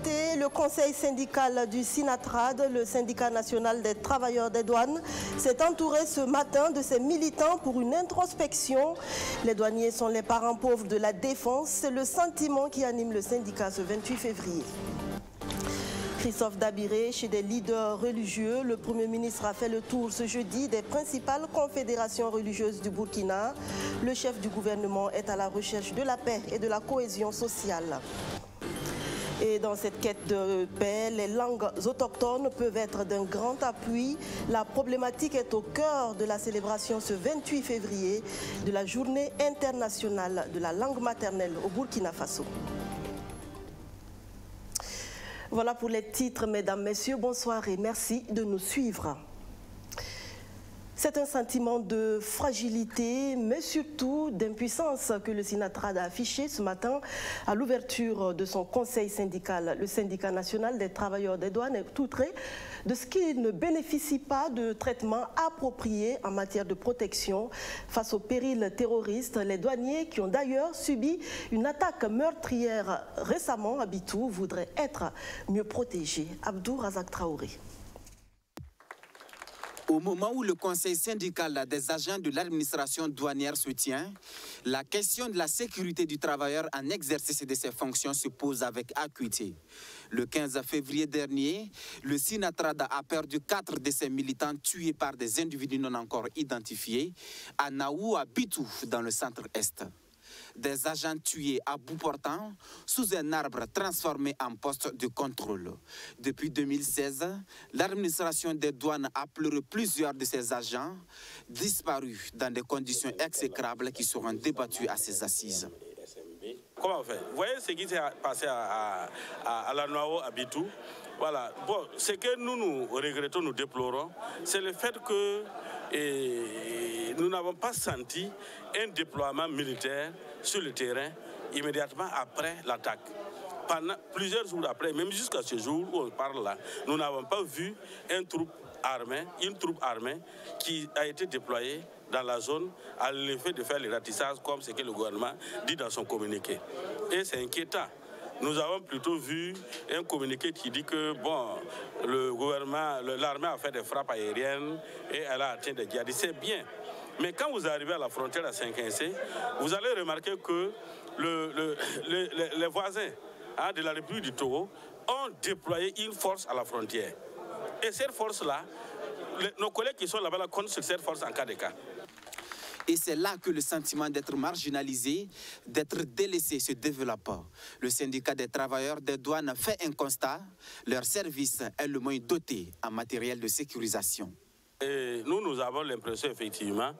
l'actualité, le conseil syndical du Sinatrad, le syndicat national des travailleurs des douanes, s'est entouré ce matin de ses militants pour une introspection. Les douaniers sont les parents pauvres de la défense. C'est le sentiment qui anime le syndicat ce 28 février. Christophe Dabiré, chez des leaders religieux, le Premier ministre a fait le tour ce jeudi des principales confédérations religieuses du Burkina. Le chef du gouvernement est à la recherche de la paix et de la cohésion sociale. Et dans cette quête de paix, les langues autochtones peuvent être d'un grand appui. La problématique est au cœur de la célébration ce 28 février de la Journée internationale de la langue maternelle au Burkina Faso. Voilà pour les titres, mesdames, messieurs. Bonsoir et merci de nous suivre. C'est un sentiment de fragilité, mais surtout d'impuissance que le Sinatrad a affiché ce matin à l'ouverture de son conseil syndical. Le syndicat national des travailleurs des douanes est outré de ce qui ne bénéficie pas de traitement approprié en matière de protection face aux périls terroristes. Les douaniers, qui ont d'ailleurs subi une attaque meurtrière récemment à Bitou, voudraient être mieux protégés. Abdou Razak Traoré. Au moment où le conseil syndical des agents de l'administration douanière se tient, la question de la sécurité du travailleur en exercice de ses fonctions se pose avec acuité. Le 15 février dernier, le Sinatrad a perdu 4 de ses militants tués par des individus non encore identifiés à Naou, à Bitou, dans le centre-est. Des agents tués à bout portant sous un arbre transformé en poste de contrôle. Depuis 2016, l'administration des douanes a pleuré plusieurs de ses agents disparus dans des conditions exécrables qui seront débattues à ses assises. Comment on fait? Vous voyez ce qui s'est passé à la Noao, à Bitou? Voilà. Bon, ce que nous regrettons, nous déplorons, c'est le fait que nous n'avons pas senti un déploiement militaire sur le terrain immédiatement après l'attaque. Pendant plusieurs jours après, même jusqu'à ce jour où on parle là, nous n'avons pas vu une troupe armée qui a été déployée dans la zone à l'effet de faire les ratissages comme ce que le gouvernement dit dans son communiqué. Et c'est inquiétant. Nous avons plutôt vu un communiqué qui dit que bon, le gouvernement, l'armée a fait des frappes aériennes et elle a atteint des djihadistes. C'est bien. Mais quand vous arrivez à la frontière à Saint-Quincé, vous allez remarquer que les voisins de la République du Togo ont déployé une force à la frontière. Et cette force-là, nos collègues qui sont là-bas comptent sur cette force en cas de cas. Et c'est là que le sentiment d'être marginalisé, d'être délaissé se développe. Le syndicat des travailleurs des douanes fait un constat. Leur service est le moins doté en matériel de sécurisation. Et nous avons l'impression effectivement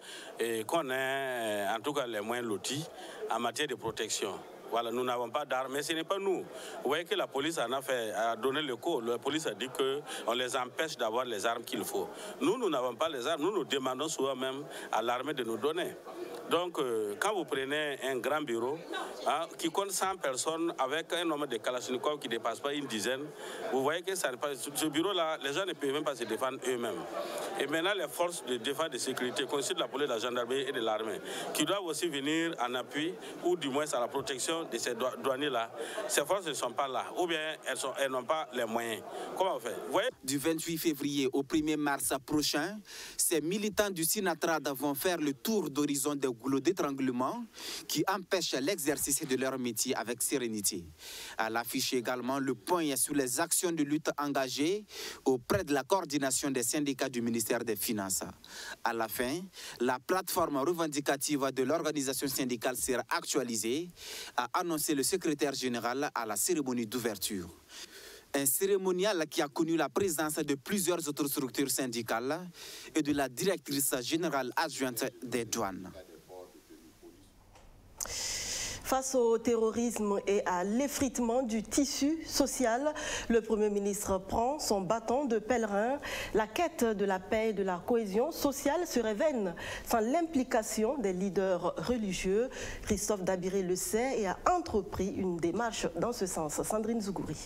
qu'on est en tout cas les moins lotis en matière de protection. Voilà, nous n'avons pas d'armes, mais ce n'est pas nous. Vous voyez que la police a donné le coup. La police a dit qu'on les empêche d'avoir les armes qu'il faut. Nous n'avons pas les armes. Nous demandons souvent même à l'armée de nous donner. Donc, quand vous prenez un grand bureau qui compte 100 personnes avec un nombre de Kalachnikov qui ne dépasse pas une dizaine, vous voyez que ça n'est pas, ce bureau-là, les gens ne peuvent même pas se défendre eux-mêmes. Et maintenant, les forces de défense et de sécurité, consistent de la police, de la gendarmerie et de l'armée, qui doivent aussi venir en appui, ou du moins à la protection de ces douaniers-là, ces forces ne sont pas là, ou bien elles n'ont pas les moyens. Comment on fait? Vous voyez? Du 28 février au 1er mars prochain, ces militants du Sinatrad vont faire le tour d'horizon des goulots d'étranglement qui empêchent l'exercice de leur métier avec sérénité. À l'affiche également le point sur les actions de lutte engagées auprès de la coordination des syndicats du ministère des Finances. À la fin, la plateforme revendicative de l'organisation syndicale sera actualisée, a annoncé le secrétaire général à la cérémonie d'ouverture. Un cérémonial qui a connu la présence de plusieurs autres structures syndicales et de la directrice générale adjointe des douanes. Face au terrorisme et à l'effritement du tissu social, le Premier ministre prend son bâton de pèlerin. La quête de la paix et de la cohésion sociale serait vaine sans l'implication des leaders religieux. Christophe Dabiré le sait et a entrepris une démarche dans ce sens. Sandrine Zougouri.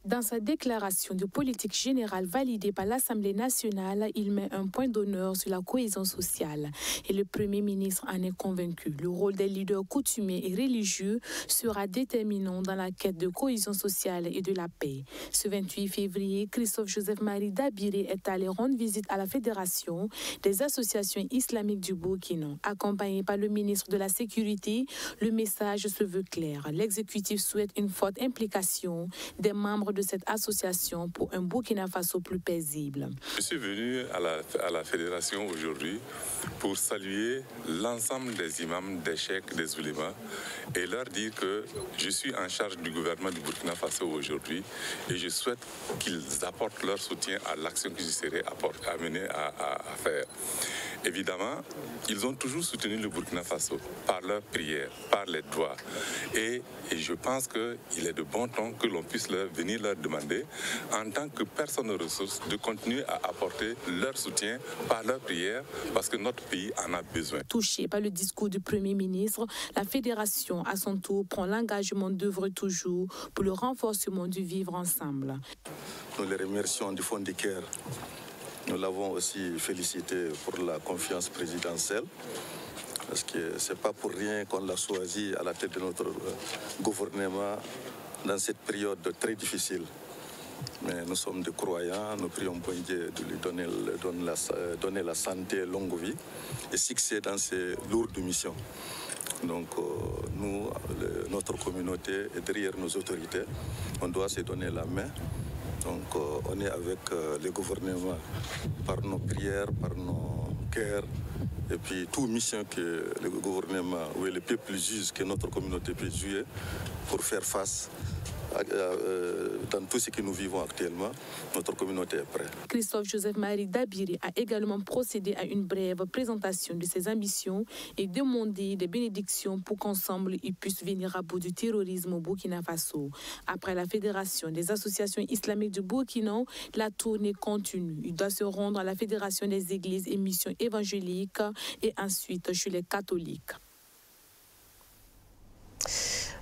Dans sa déclaration de politique générale validée par l'Assemblée nationale, il met un point d'honneur sur la cohésion sociale. Et le Premier ministre en est convaincu. Le rôle des leaders coutumiers et religieux sera déterminant dans la quête de cohésion sociale et de la paix. Ce 28 février, Christophe Joseph-Marie Dabiré est allé rendre visite à la Fédération des associations islamiques du Burkina. Accompagné par le ministre de la Sécurité, le message se veut clair. L'exécutif souhaite une forte implication des membres de cette association pour un Burkina Faso plus paisible. Je suis venu à la fédération aujourd'hui pour saluer l'ensemble des imams, des cheikhs, des oulémas et leur dire que je suis en charge du gouvernement du Burkina Faso aujourd'hui et je souhaite qu'ils apportent leur soutien à l'action que je serai amené à faire. Évidemment, ils ont toujours soutenu le Burkina Faso par leurs prières, par les doigts. Et je pense qu'il est de bon ton que l'on puisse venir leur demander, en tant que personne ressource, de continuer à apporter leur soutien par leurs prières, parce que notre pays en a besoin. Touchée par le discours du Premier ministre, la Fédération, à son tour, prend l'engagement d'œuvrer toujours pour le renforcement du vivre ensemble. Nous les remercions du fond du cœur. Nous l'avons aussi félicité pour la confiance présidentielle, parce que ce n'est pas pour rien qu'on l'a choisi à la tête de notre gouvernement dans cette période très difficile. Mais nous sommes des croyants, nous prions bon Dieu de lui donner la santé, longue vie et succès dans ses lourdes missions. Donc nous, notre communauté est derrière nos autorités, on doit se donner la main. Donc on est avec le gouvernement par nos prières, par nos cœurs, et puis toute mission que le gouvernement ou le peuple juge que notre communauté peut jouer pour faire face dans tout ce que nous vivons actuellement, notre communauté est prête. Christophe Joseph-Marie Dabiré a également procédé à une brève présentation de ses ambitions et demandé des bénédictions pour qu'ensemble ils puissent venir à bout du terrorisme au Burkina Faso. Après la Fédération des associations islamiques du Burkina, la tournée continue. Il doit se rendre à la Fédération des églises et missions évangéliques et ensuite chez les catholiques.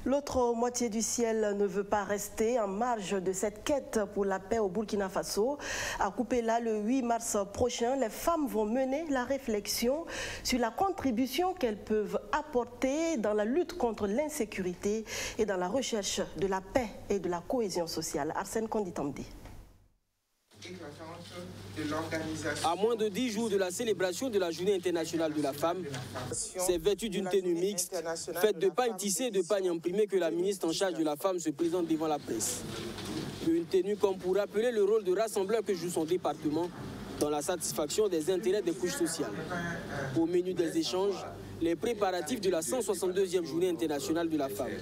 L'autre moitié du ciel ne veut pas rester en marge de cette quête pour la paix au Burkina Faso. À Kupela, le 8 mars prochain, les femmes vont mener la réflexion sur la contribution qu'elles peuvent apporter dans la lutte contre l'insécurité et dans la recherche de la paix et de la cohésion sociale. Arsène Konditamdi. À moins de 10 jours de la célébration de la Journée internationale de la femme, c'est vêtu d'une tenue mixte, faite de pagnes tissées et de pagnes imprimées que la ministre en charge de la femme se présente devant la presse. Une tenue comme pour rappeler le rôle de rassembleur que joue son département dans la satisfaction des intérêts des couches sociales. Au menu des échanges, les préparatifs de la 162e Journée internationale de la femme.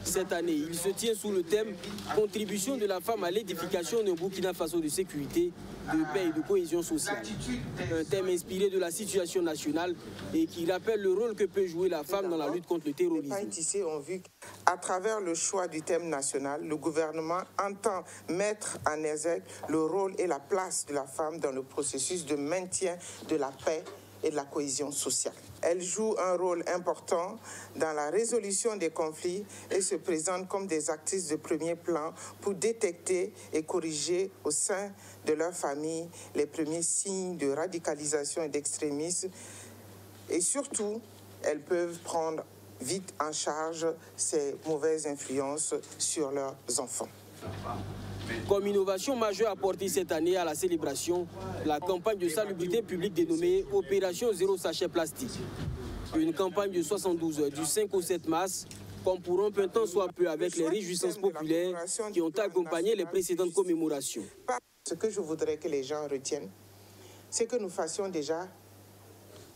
Cette année, il se tient sous le thème « Contribution de la femme à l'édification d'un Burkina Faso de sécurité, de paix et de cohésion sociale ». Un thème inspiré de la situation nationale et qui rappelle le rôle que peut jouer la femme dans la lutte contre le terrorisme. Les tissés ont vu qu'à travers le choix du thème national, le gouvernement entend mettre en exergue le rôle et la place de la femme dans le processus de maintien de la paix et de la cohésion sociale. Elle joue un rôle important dans la résolution des conflits et se présente comme des actrices de premier plan pour détecter et corriger au sein de leur famille les premiers signes de radicalisation et d'extrémisme. Et surtout, elles peuvent prendre vite en charge ces mauvaises influences sur leurs enfants. Comme innovation majeure apportée cette année à la célébration, la campagne de salubrité publique dénommée Opération Zéro Sachet Plastique. Une campagne de 72 heures du 5 au 7 mars, comme pour un peu de temps soit peu avec les réjouissances populaires qui ont accompagné les précédentes commémorations. Ce que je voudrais que les gens retiennent, c'est que nous fassions déjà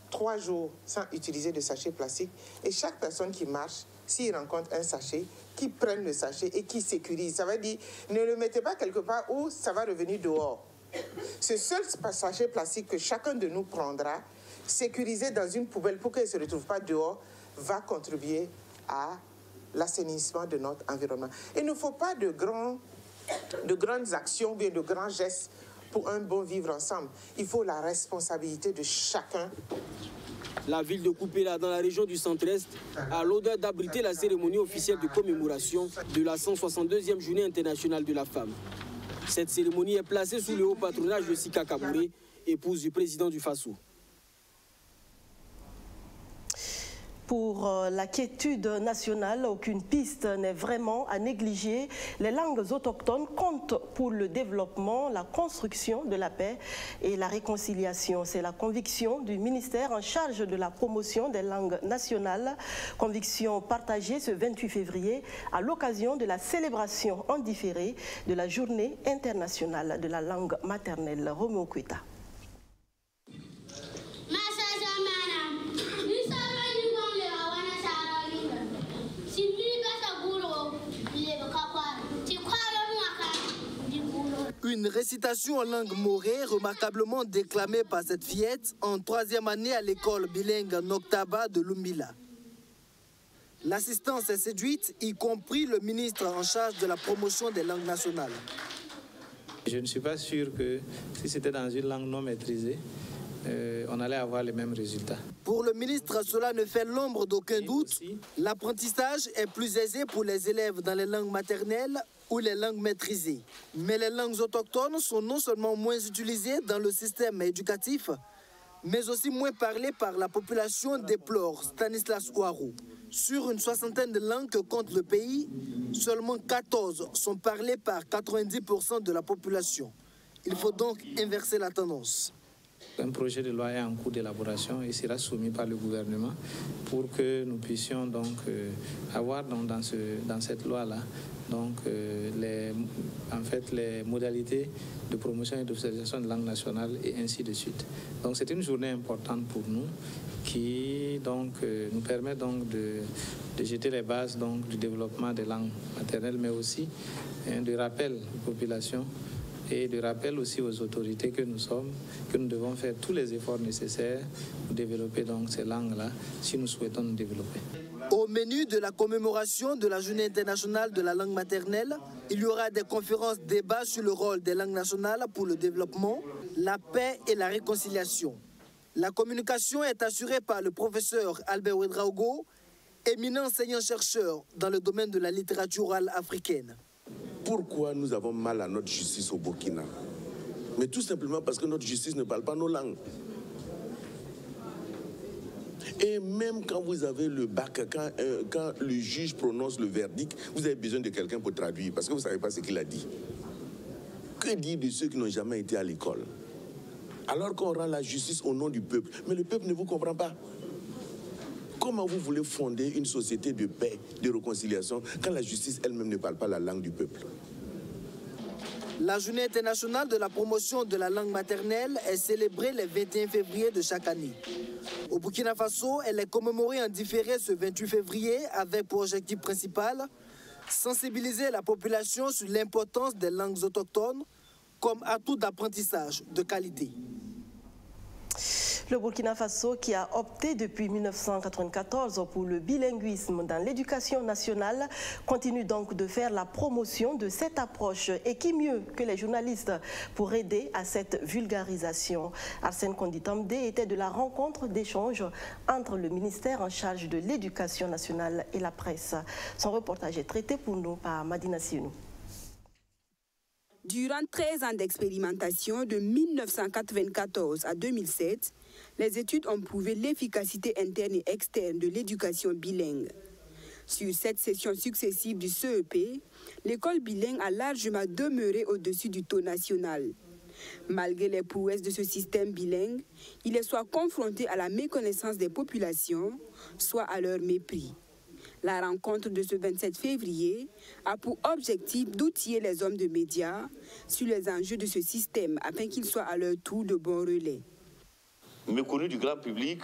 3 jours sans utiliser de sachet plastique et chaque personne qui marche, s'il rencontre un sachet, qui prenne le sachet et qui sécurise. Ça veut dire, ne le mettez pas quelque part où ça va revenir dehors. Ce seul sachet plastique que chacun de nous prendra, sécurisé dans une poubelle pour qu'il ne se retrouve pas dehors, va contribuer à l'assainissement de notre environnement. Il ne faut pas de grandes actions, bien de grands gestes pour un bon vivre ensemble. Il faut la responsabilité de chacun La ville de Koupéla, dans la région du centre-est, a l'honneur d'abriter la cérémonie officielle de commémoration de la 162e journée internationale de la femme. Cette cérémonie est placée sous le haut patronage de Sika Kabouré, épouse du président du Faso. Pour la quiétude nationale, aucune piste n'est vraiment à négliger. Les langues autochtones comptent pour le développement, la construction de la paix et la réconciliation. C'est la conviction du ministère en charge de la promotion des langues nationales. Conviction partagée ce 28 février à l'occasion de la célébration en différé de la Journée internationale de la langue maternelle. Roméo Kweta. Une récitation en langue morée remarquablement déclamée par cette fillette en 3e année à l'école bilingue Noctaba de Lumbila. L'assistance est séduite, y compris le ministre en charge de la promotion des langues nationales. Je ne suis pas sûr que si c'était dans une langue non maîtrisée, on allait avoir les mêmes résultats. Pour le ministre, cela ne fait l'ombre d'aucun doute. L'apprentissage est plus aisé pour les élèves dans les langues maternelles ou les langues maîtrisées. Mais les langues autochtones sont non seulement moins utilisées dans le système éducatif, mais aussi moins parlées par la population, déplore Stanislas Ouarou. Sur une 60aine de langues que compte le pays, seulement 14 sont parlées par 90% de la population. Il faut donc inverser la tendance. Un projet de loi est en cours d'élaboration et sera soumis par le gouvernement pour que nous puissions donc avoir donc dans cette loi-là les modalités de promotion et d'officialisation de langue nationale et ainsi de suite. Donc c'est une journée importante pour nous qui donc nous permet donc de jeter les bases donc du développement des langues maternelles, mais aussi de rappel aux populations et de rappel aussi aux autorités que nous sommes, que nous devons faire tous les efforts nécessaires pour développer donc ces langues-là si nous souhaitons nous développer. Au menu de la commémoration de la Journée internationale de la langue maternelle, il y aura des conférences débats sur le rôle des langues nationales pour le développement, la paix et la réconciliation. La communication est assurée par le professeur Albert Ouedraogo, éminent enseignant-chercheur dans le domaine de la littérature orale africaine. Pourquoi nous avons mal à notre justice au Burkina? Mais tout simplement parce que notre justice ne parle pas nos langues. Et même quand vous avez le bac, quand le juge prononce le verdict, vous avez besoin de quelqu'un pour traduire, parce que vous ne savez pas ce qu'il a dit. Que dire de ceux qui n'ont jamais été à l'école? Alors qu'on rend la justice au nom du peuple, mais le peuple ne vous comprend pas. Comment vous voulez fonder une société de paix, de réconciliation, quand la justice elle-même ne parle pas la langue du peuple? La Journée internationale de la promotion de la langue maternelle est célébrée le 21 février de chaque année. Au Burkina Faso, elle est commémorée en différé ce 28 février avec pour objectif principal sensibiliser la population sur l'importance des langues autochtones comme atout d'apprentissage de qualité. Le Burkina Faso, qui a opté depuis 1994 pour le bilinguisme dans l'éducation nationale, continue donc de faire la promotion de cette approche. Et qui mieux que les journalistes pour aider à cette vulgarisation? Arsène Konditamde était de la rencontre d'échange entre le ministère en charge de l'éducation nationale et la presse. Son reportage est traité pour nous par Madina Sionou. Durant 13 ans d'expérimentation de 1994 à 2007, les études ont prouvé l'efficacité interne et externe de l'éducation bilingue. Sur 7 sessions successives du CEP, l'école bilingue a largement demeuré au-dessus du taux national. Malgré les prouesses de ce système bilingue, il est soit confronté à la méconnaissance des populations, soit à leur mépris. La rencontre de ce 27 février a pour objectif d'outiller les hommes de médias sur les enjeux de ce système afin qu'ils soient à leur tour de bons relais. Méconnu du grand public,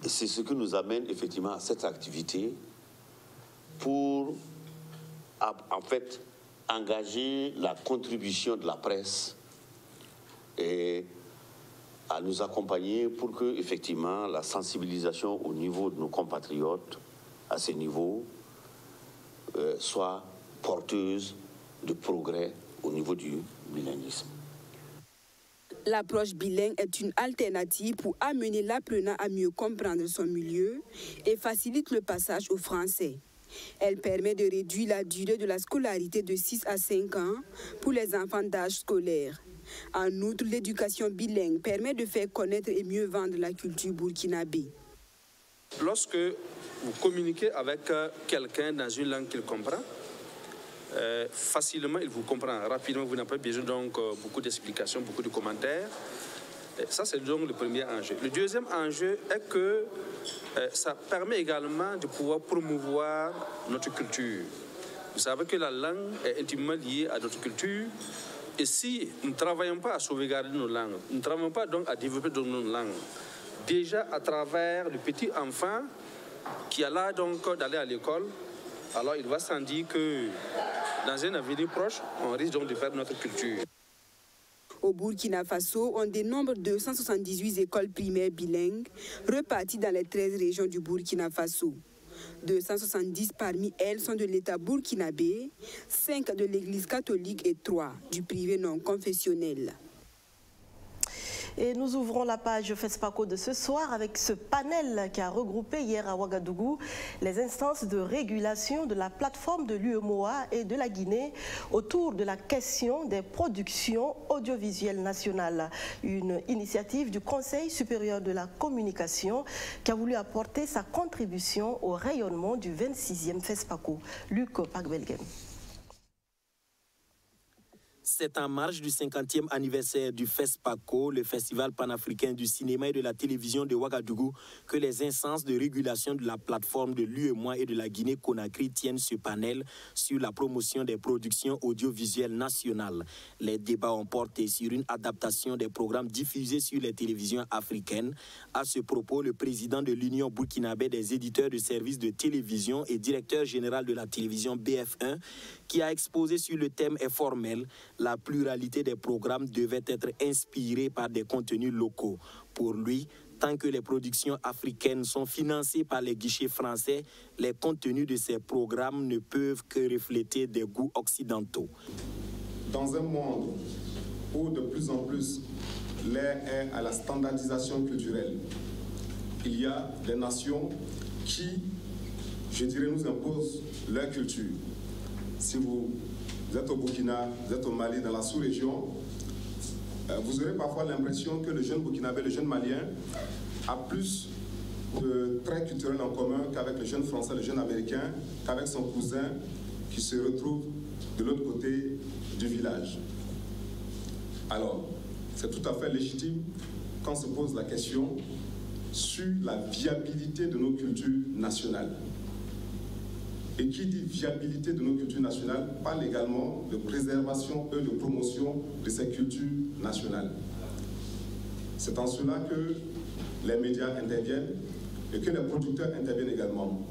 c'est ce qui nous amène effectivement à cette activité pour en fait engager la contribution de la presse et à nous accompagner pour que effectivement la sensibilisation au niveau de nos compatriotes à ces niveaux soit porteuse de progrès au niveau du bilinguisme. L'approche bilingue est une alternative pour amener l'apprenant à mieux comprendre son milieu et facilite le passage au français. Elle permet de réduire la durée de la scolarité de 6 à 5 ans pour les enfants d'âge scolaire. En outre, l'éducation bilingue permet de faire connaître et mieux vendre la culture burkinabé. Lorsque vous communiquez avec quelqu'un dans une langue qu'il comprend, facilement, il vous comprend rapidement, vous n'avez pas besoin donc beaucoup d'explications, beaucoup de commentaires. Et ça, c'est donc le premier enjeu. Le deuxième enjeu est que ça permet également de pouvoir promouvoir notre culture. Vous savez que la langue est intimement liée à notre culture. Et si nous ne travaillons pas à sauvegarder nos langues, nous ne travaillons pas donc à développer nos langues, déjà à travers le petit enfant qui a l'air donc d'aller à l'école, alors il va sans dire que dans un avenir proche, on risque donc de perdre notre culture. Au Burkina Faso, on dénombre 278 écoles primaires bilingues reparties dans les 13 régions du Burkina Faso. 270 parmi elles sont de l'État burkinabé, 5 de l'Église catholique et 3 du privé non confessionnel. Et nous ouvrons la page FESPACO de ce soir avec ce panel qui a regroupé hier à Ouagadougou les instances de régulation de la plateforme de l'UEMOA et de la Guinée autour de la question des productions audiovisuelles nationales. Une initiative du Conseil supérieur de la communication qui a voulu apporter sa contribution au rayonnement du 26e FESPACO. Luc Pagbelgem. C'est en marge du 50e anniversaire du FESPACO, le Festival panafricain du cinéma et de la télévision de Ouagadougou, que les instances de régulation de la plateforme de l'UEMOA et de la Guinée-Conakry tiennent ce panel sur la promotion des productions audiovisuelles nationales. Les débats ont porté sur une adaptation des programmes diffusés sur les télévisions africaines. À ce propos, le président de l'Union burkinabé des éditeurs de services de télévision et directeur général de la télévision BF1, qui a exposé sur le thème est formel. La pluralité des programmes devait être inspirée par des contenus locaux. Pour lui, tant que les productions africaines sont financées par les guichets français, les contenus de ces programmes ne peuvent que refléter des goûts occidentaux. Dans un monde où de plus en plus l'air est à la standardisation culturelle, il y a des nations qui, je dirais, nous imposent leur culture. Si vous êtes au Burkina, vous êtes au Mali, dans la sous-région, vous aurez parfois l'impression que le jeune Burkinabé, le jeune Malien, a plus de traits culturels en commun qu'avec le jeune Français, le jeune Américain, qu'avec son cousin qui se retrouve de l'autre côté du village. Alors, c'est tout à fait légitime quand se pose la question sur la viabilité de nos cultures nationales. Et qui dit viabilité de nos cultures nationales parle également de préservation et de promotion de ces cultures nationales. C'est en cela que les médias interviennent et que les producteurs interviennent également.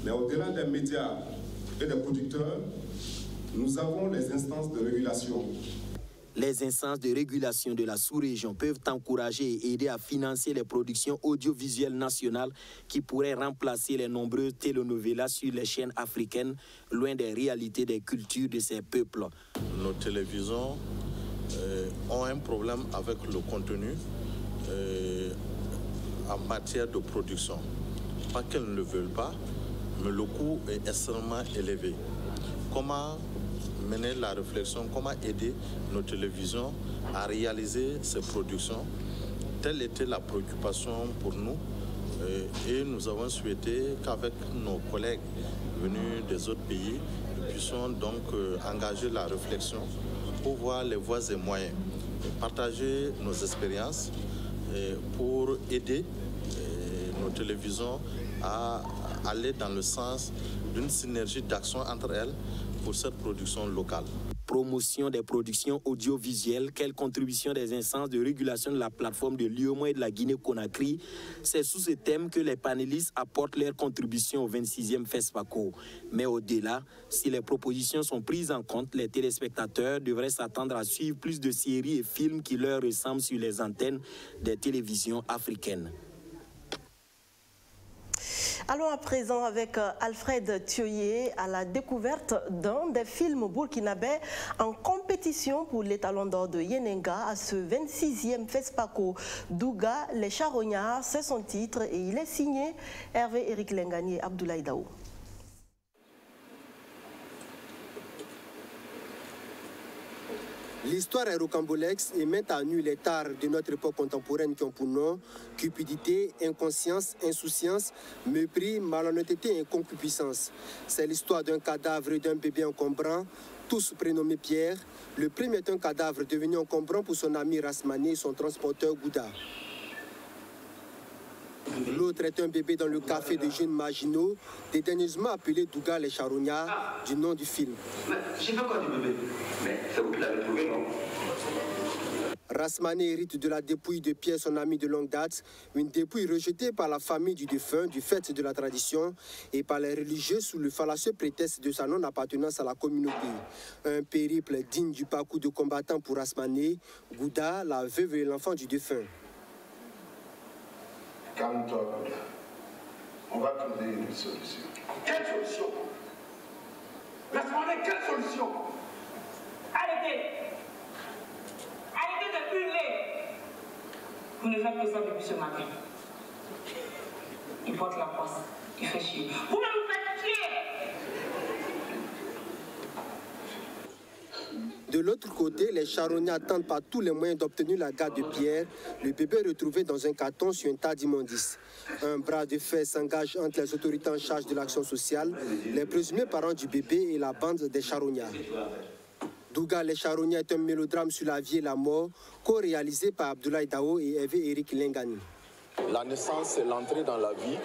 Mais au-delà des médias et des producteurs, nous avons les instances de régulation. Les instances de régulation de la sous-région peuvent encourager et aider à financer les productions audiovisuelles nationales qui pourraient remplacer les nombreuses telenovelas sur les chaînes africaines, loin des réalités des cultures de ces peuples. Nos télévisions ont un problème avec le contenu en matière de production. Pas qu'elles ne le veulent pas, mais le coût est extrêmement élevé. Comment mener la réflexion, comment aider nos télévisions à réaliser ces productions? Telle était la préoccupation pour nous et nous avons souhaité qu'avec nos collègues venus des autres pays, nous puissions donc engager la réflexion pour voir les voies et moyens, partager nos expériences pour aider nos télévisions à aller dans le sens d'une synergie d'action entre elles pour cette production locale. Promotion des productions audiovisuelles, quelle contribution des instances de régulation de la plateforme de l'UEMOA et de la Guinée-Conakry? C'est sous ce thème que les panélistes apportent leur contribution au 26e FESPACO. Mais au-delà, si les propositions sont prises en compte, les téléspectateurs devraient s'attendre à suivre plus de séries et films qui leur ressemblent sur les antennes des télévisions africaines. Allons à présent avec Alfred Thioyer à la découverte d'un des films burkinabés en compétition compétition pour l'étalon d'or de Yenenga à ce 26e FESPACO. Douga, les charognards, c'est son titre et il est signé Hervé Éric Lengani et Abdoulaye Daou. L'histoire est rocambolesque et met à nu les tares de notre époque contemporaine qui ont pour nom cupidité, inconscience, insouciance, mépris, malhonnêteté et concupiscence. C'est l'histoire d'un cadavre et d'un bébé encombrant, tous prénommés Pierre. Le premier est un cadavre devenu encombrant pour son ami Rasmané et son transporteur Gouda. L'autre est un bébé dans le café de jeunes marginaux, dédaigneusement appelé Douga les charognards, du nom du film. J'ai pas quoi du bébé, mais c'est vous qui l'avez trouvé, non? Rasmané hérite de la dépouille de Pierre, son ami de longue date, une dépouille rejetée par la famille du défunt du fait de la tradition et par les religieux sous le fallacieux prétexte de sa non-appartenance à la communauté. Un périple digne du parcours de combattant pour Rasmané, Gouda, la veuve et l'enfant du défunt. Calme-toi, Gouda. On va trouver une solution. Quelle solution? Rasmané, quelle solution? Arrêtez! Arrêtez de hurler! Vous ne faites que ça depuis ce matin. Il porte la poisse, il fait chier. Vous me faites chier! De l'autre côté, les charognards tentent par tous les moyens d'obtenir la garde de Pierre, le bébé retrouvé dans un carton sur un tas d'immondices. Un bras de fer s'engage entre les autorités en charge de l'action sociale, les présumés parents du bébé et la bande des charognards. Douga les charognards est un mélodrame sur la vie et la mort, co-réalisé par Abdoulaye Daou et Hervé Éric Lengani. La naissance, c'est l'entrée dans la vie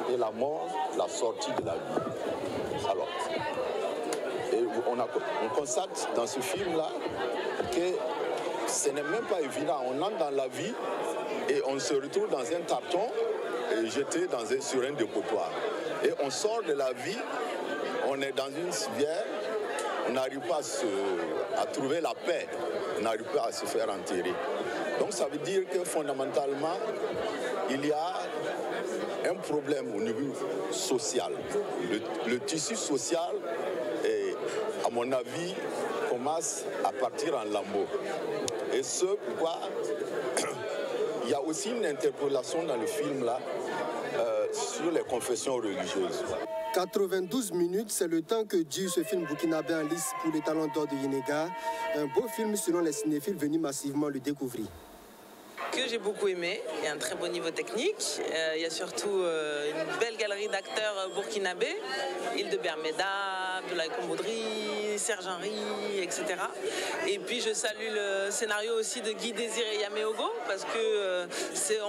et la mort, la sortie de la vie. Alors, on constate dans ce film-là que ce n'est même pas évident. On entre dans la vie et on se retrouve dans un carton et jeté sur un dépotoir. Et on sort de la vie, on est dans une civière, on n'arrive pas à trouver la paix, on n'arrive pas à se faire enterrer. Donc ça veut dire que fondamentalement, il y a un problème au niveau social. Le tissu social, à mon avis, commence à partir en lambeaux. Et ce pourquoi il y a aussi une interpellation dans le film là sur les confessions religieuses. 92 minutes, c'est le temps que dure ce film burkinabé en lice pour les talents d'or de Yenenga. Un beau film selon les cinéphiles venus massivement le découvrir. Que j'ai beaucoup aimé, il y a un très bon niveau technique, il y a surtout une belle galerie d'acteurs burkinabés, Hildebert Meda, Abdoulaye Komboudri, Serge Henry, etc. Et puis je salue le scénario aussi de Guy Désiré Yaméogo parce que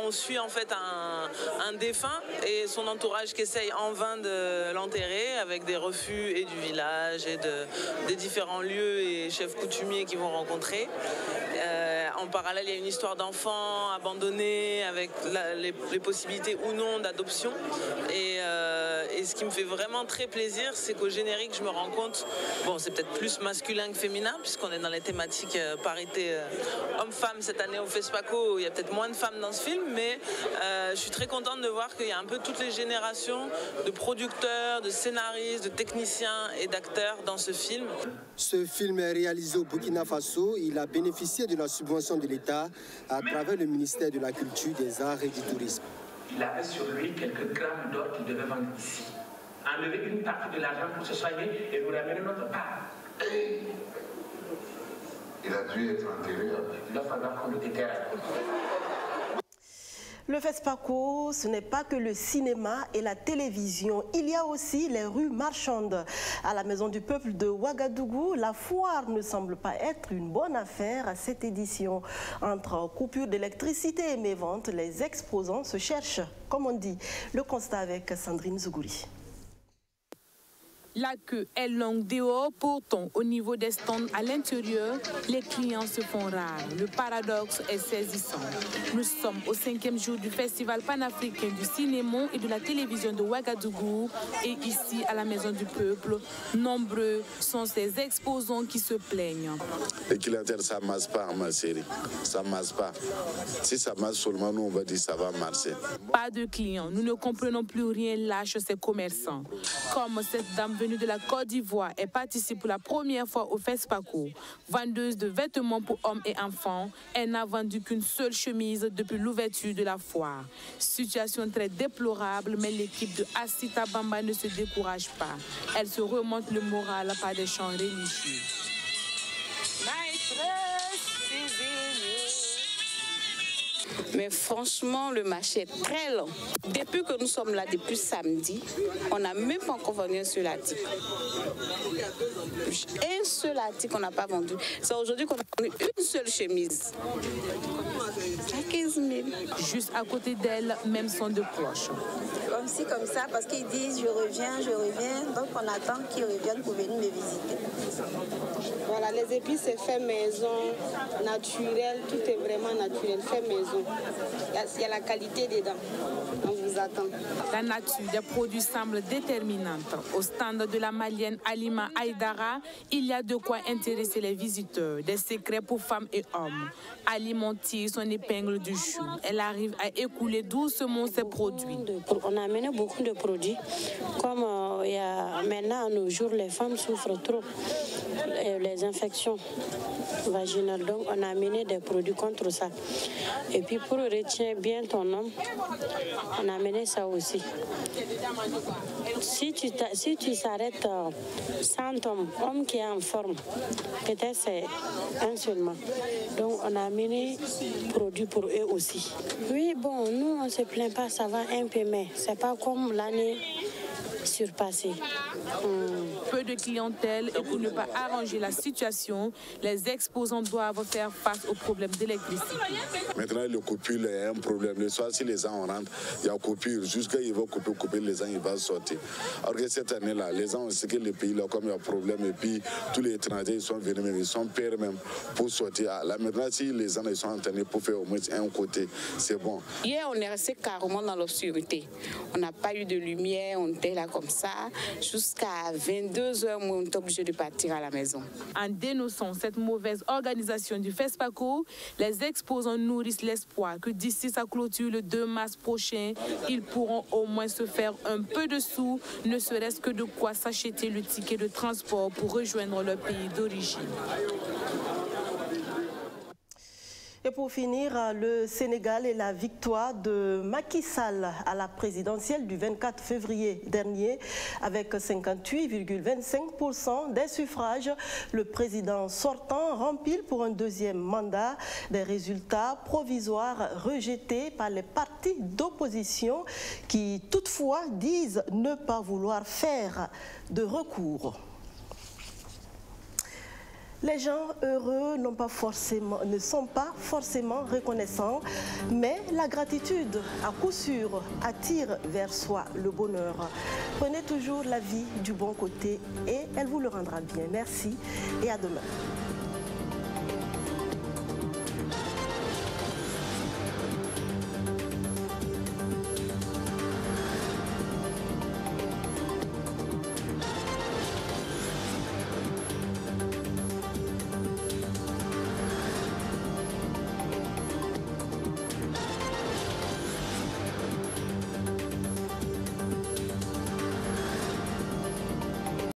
on suit en fait un défunt et son entourage qui essaye en vain de l'enterrer avec des refus et du village et des différents lieux et chefs coutumiers qu'ils vont rencontrer. En parallèle, il y a une histoire d'enfants abandonnés avec les possibilités ou non d'adoption. Et ce qui me fait vraiment très plaisir, c'est qu'au générique, je me rends compte, bon, c'est peut-être plus masculin que féminin, puisqu'on est dans les thématiques parité homme-femme cette année au FESPACO, il y a peut-être moins de femmes dans ce film, mais je suis très contente de voir qu'il y a un peu toutes les générations de producteurs, de scénaristes, de techniciens et d'acteurs dans ce film. Ce film est réalisé au Burkina Faso. Il a bénéficié de la subvention de l'État à travers le ministère de la Culture, des Arts et du Tourisme. Il avait sur lui quelques grammes d'or qu'il devait vendre ici. Enlever une partie de l'argent pour se soigner et nous ramener notre part. Il a dû être enterré. Il va falloir qu'on le déterre. Le FESPACO, ce n'est pas que le cinéma et la télévision. Il y a aussi les rues marchandes. À la Maison du Peuple de Ouagadougou, la foire ne semble pas être une bonne affaire à cette édition. Entre coupure d'électricité et méventes, les exposants se cherchent, comme on dit. Le constat avec Sandrine Zougouri. La queue est longue dehors, pourtant au niveau des stands à l'intérieur, les clients se font rares. Le paradoxe est saisissant. Nous sommes au 5e jour du Festival panafricain du cinéma et de la télévision de Ouagadougou. Et ici, à la Maison du Peuple, nombreux sont ces exposants qui se plaignent. Les clientèles, ça ne marche pas, ma chérie. Ça ne marche pas. Si ça marche seulement, nous, on va dire que ça va marcher. Pas de clients. Nous ne comprenons plus rien, lâche ces commerçants. Comme cette dame venue de la Côte d'Ivoire et participe pour la première fois au FESPACO. Vendeuse de vêtements pour hommes et enfants, elle n'a vendu qu'une seule chemise depuis l'ouverture de la foire. Situation très déplorable, mais l'équipe de Asita Bamba ne se décourage pas. Elle se remonte le moral par des chants religieux. Mais franchement, le marché est très long. Depuis que nous sommes là, depuis samedi, on n'a même pas encore vendu un seul article. Un seul article qu'on n'a pas vendu. C'est aujourd'hui qu'on a vendu une seule chemise. À 15 000. Juste à côté d'elle, même son de cloche. Comme ci, comme ça, parce qu'ils disent je reviens. Donc on attend qu'ils reviennent pour venir me visiter. Voilà, les épices, c'est fait maison, naturel, tout est vraiment naturel, fait maison. Il y a la qualité dedans. On vous attend. La nature des produits semble déterminante. Au stand de la malienne Alima Aïdara, il y a de quoi intéresser les visiteurs. Des secrets pour femmes et hommes. Alima tire son épingle du jeu. Elle arrive à écouler doucement ses produits. On a amené beaucoup de produits. Comme maintenant, à nos jours, les femmes souffrent trop les infections vaginales. Donc, on a amené des produits contre ça. Et puis, pour retenir bien ton homme, on a amené ça aussi. Si tu s'arrêtes sans ton homme qui est en forme, peut-être c'est un seulement. Donc, on a amené produits pour eux aussi. Oui, bon, nous, on ne se plaint pas, ça va un peu, mais c'est pas comme l'année surpassée. Peu de clientèle et pour ne pas arranger la situation, les exposants doivent faire face aux problèmes d'électricité. Maintenant, le coupure, il y a un problème. Le soir, si les gens rentrent, il y a coupure. Jusqu'à ils vont couper, les gens, ils vont sortir. Alors que cette année-là, les gens ont ce que le pays, là, comme il y a un problème, et puis tous les étrangers, ils sont venus, même, ils sont payés même pour sortir. Là, maintenant, si les gens ils sont entraînés pour faire au moins un côté, c'est bon. Hier, on est resté carrément dans l'obscurité. On n'a pas eu de lumière, on était là comme ça, jusqu'à 22h, on est obligé de partir à la maison. En dénonçant cette mauvaise organisation du FESPACO, les exposants nourrissent l'espoir que d'ici sa clôture le 2 mars prochain, ils pourront au moins se faire un peu de sous, ne serait-ce que de quoi s'acheter le ticket de transport pour rejoindre leur pays d'origine. Et pour finir, le Sénégal et la victoire de Macky Sall à la présidentielle du 24 février dernier avec 58,25% des suffrages. Le président sortant rempile pour un deuxième mandat, des résultats provisoires rejetés par les partis d'opposition qui toutefois disent ne pas vouloir faire de recours. Les gens heureux ne sont pas forcément reconnaissants, mais la gratitude, à coup sûr, attire vers soi le bonheur. Prenez toujours la vie du bon côté et elle vous le rendra bien. Merci et à demain.